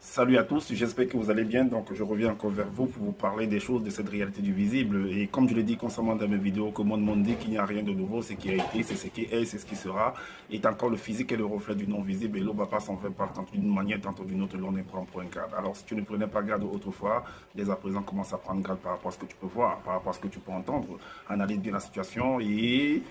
Salut à tous, j'espère que vous allez bien. Donc, je reviens encore vers vous pour vous parler des choses de cette réalité du visible. Et comme je l'ai dit constamment dans mes vidéos, que mon monde dit qu'il n'y a rien de nouveau, c'est ce qui a été, c'est ce qui est, c'est ce qui sera. Et encore le physique est le reflet du non visible. Et l'eau va pas s'en faire part tantôt d'une manière, tantôt d'une autre. L'on ne prend point garde. Alors, si tu ne prenais pas garde autrefois, dès à présent, commence à prendre garde par rapport à ce que tu peux voir, par rapport à ce que tu peux entendre. Analyse bien la situation et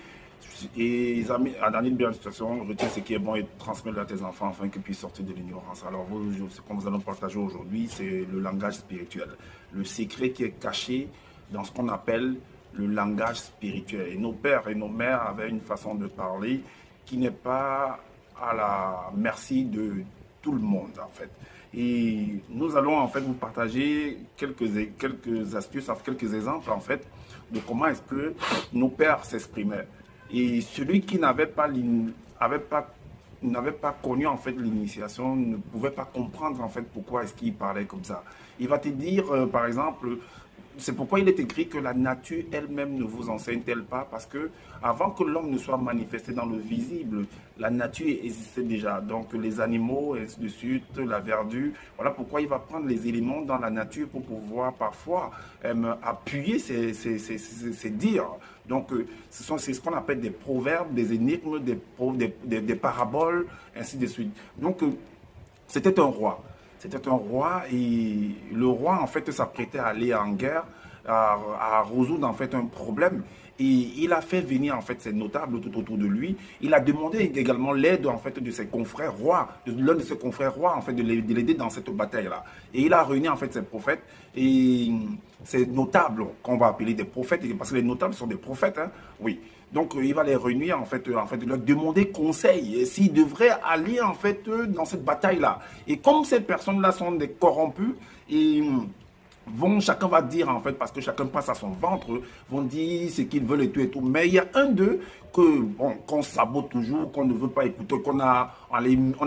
analyse bien la situation, retiens ce qui est bon et transmets-le à tes enfants afin qu'ils puissent sortir de l'ignorance. Alors, ce que nous allons partager aujourd'hui, c'est le langage spirituel. Le secret qui est caché dans ce qu'on appelle le langage spirituel. Et nos pères et nos mères avaient une façon de parler qui n'est pas à la merci de tout le monde, en fait. Et nous allons en fait vous partager quelques astuces, quelques exemples en fait de comment est-ce que nos pères s'exprimaient. Et celui qui n'avait pas connu en fait l'initiation ne pouvait pas comprendre en fait pourquoi est-ce qu'il parlait comme ça. Il va te dire par exemple, c'est pourquoi il est écrit que la nature elle-même ne vous enseigne-t-elle pas, parce que avant que l'homme ne soit manifesté dans le visible, la nature existait déjà. Donc les animaux, et ainsi de suite, la verdure. Voilà pourquoi il va prendre les éléments dans la nature pour pouvoir parfois appuyer ses dires. Donc c'est ce qu'on appelle des proverbes, des énigmes, des paraboles, ainsi de suite. Donc c'était un roi. C'était un roi et le roi en fait s'apprêtait à aller en guerre, à résoudre en fait un problème. Et il a fait venir en fait ses notables tout autour de lui. Il a demandé également l'aide en fait de ses confrères rois, de l'un de ses confrères rois en fait de l'aider dans cette bataille-là. Et il a réuni en fait ses prophètes et ces notables qu'on va appeler des prophètes, parce que les notables sont des prophètes, hein, oui. Donc il va les réunir en fait leur demander conseil s'ils devraient aller en fait dans cette bataille-là. Et comme ces personnes-là sont des corrompus et chacun va dire en fait, parce que chacun passe à son ventre, vont dire ce qu'ils veulent et tout. Mais il y a un d'eux qu'on sabote toujours, qu'on ne veut pas écouter, on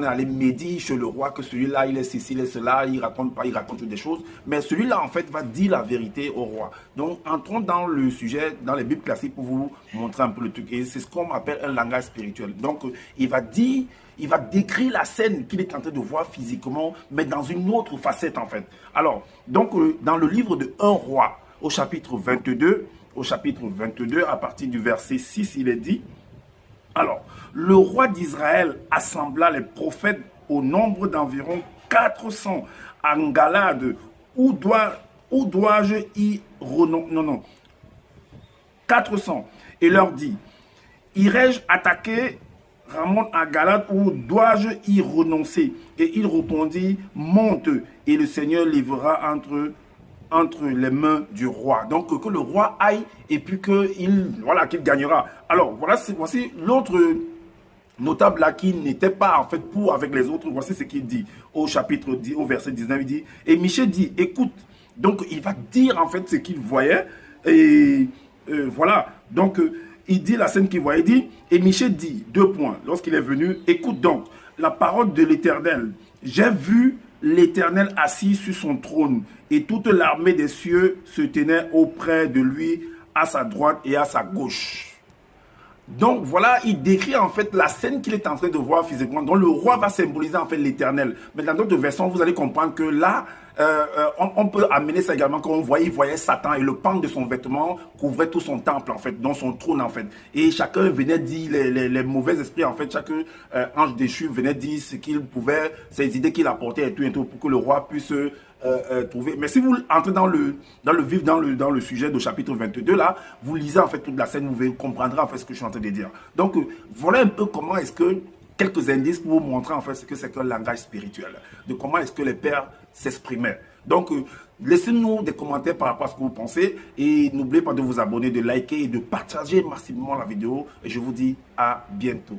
est allé médire chez le roi que celui-là, il est ceci, il est cela, il raconte pas, il raconte des choses. Mais celui-là, en fait, va dire la vérité au roi. Donc, entrons dans le sujet, dans les Bibles classiques pour vous montrer un peu le truc. Et c'est ce qu'on appelle un langage spirituel. Donc, il va décrire la scène qu'il est en train de voir physiquement, mais dans une autre facette, en fait. Alors, donc, dans le livre de 1 roi, au chapitre 22, à partir du verset 6, il est dit, alors, le roi d'Israël assembla les prophètes au nombre d'environ 400 en Galade. Où dois-je y renoncer? Non, 400. Et leur dit, irai-je attaquer Ramon à Galade ou dois-je y renoncer? Et il répondit, monte, et le Seigneur livrera entre les mains du roi. Donc que le roi aille et puis qu'il gagnera. Alors voici l'autre notable là qui n'était pas en fait pour avec les autres. Voici ce qu'il dit au chapitre 10, au verset 19, il dit, et Michée dit, écoute, donc il va dire en fait ce qu'il voyait et voilà, donc il dit la scène qu'il voyait, il dit, et Michée dit, lorsqu'il est venu, écoute donc, la parole de l'Éternel, j'ai vu l'Éternel assis sur son trône, et toute l'armée des cieux se tenait auprès de lui, à sa droite et à sa gauche. Donc voilà, il décrit en fait la scène qu'il est en train de voir physiquement. Donc le roi va symboliser en fait l'Éternel. Mais dans d'autres versions, vous allez comprendre que là, on peut amener ça également quand il voyait Satan et le pan de son vêtement couvrait tout son temple en fait, dans son trône en fait. Et chacun venait dire les mauvais esprits en fait, chaque ange déchu venait dire ce qu'il pouvait, ses idées qu'il apportait et tout pour que le roi puisse trouver. Mais si vous entrez dans le sujet du chapitre 22 là, vous lisez en fait toute la scène, vous comprendrez en fait ce que je suis en train de dire. Donc voilà un peu comment est-ce que quelques indices pour vous montrer en fait ce que c'est qu'un langage spirituel, de comment est-ce que les pères s'exprimaient. Donc laissez-nous des commentaires par rapport à ce que vous pensez et n'oubliez pas de vous abonner, de liker et de partager massivement la vidéo et je vous dis à bientôt.